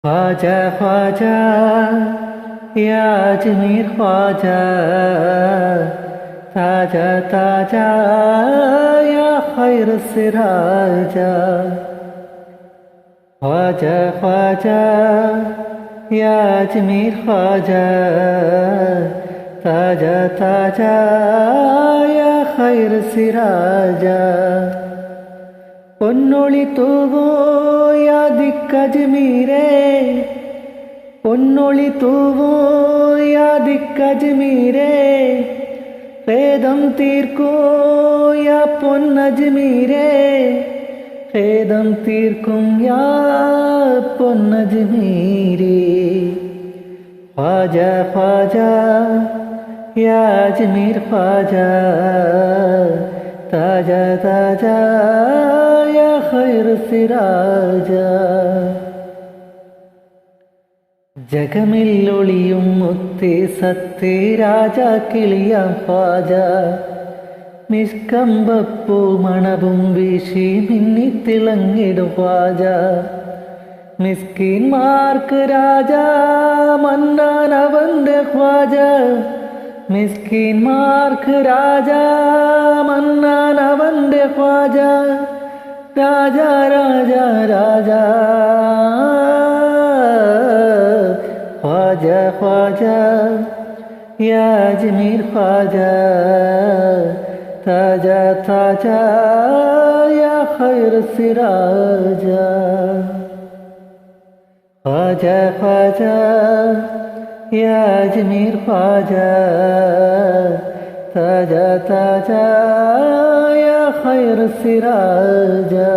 ख्वाजा ख्वाजा या अजमीर ख्वाजा ताजा ताजा या खैर सिराजा। ख्वाजा ख्वाजा या अजमीर ख्वाजा ताजा ताजा या खैर सिराजा। പൊന്നൊളി തൂവോ യാ ദിക്കജ്മീരേ, പൊന്നൊളി തൂവോ യാ ദിക്കജ്മീരേ, ഖേദം തീർക്കോ യാ പൊന്നജ്മീരേ, ഖേദം തീർക്കും യാ പൊന്നജ്മീരേ। ഖ്വാജ ഖ്വാജ യാ അജ്മീർ ഖ്വാജ താജാ താജാ യാ ഖൈർ സിരാജാ। ജഗമിൽ ഒളിയും മുത്തേ സത്തേ രാജാ കിളിയാം ഖ്വാജ, നിഷ്കമ്പപ്പൂ മണവും വീശി മിന്നിത്തിളങ്ങിടും ഖ്വാജ। മിസ്കിന്മാർക്ക് രാജാ മന്നാൻ അവന്റെ ഖ്വാജ, മിസ്കിന്മാർക്ക് രാജാ മന്നാൻ അവന്റെ ഖ്വാജ। രാജാ രാജാ രാജാ ഖ്വാജ ഖ്വാജ യാ അജ്മീർ ഖ്വാജ താജാ താജാ യാ ഖൈർ സിരാജാ। ഖ്വാജ ഖ്വാജ യാ അജ്മീർ ഖ്വാജ താജാ താജാ യാ ഖൈർ സിരാജാ।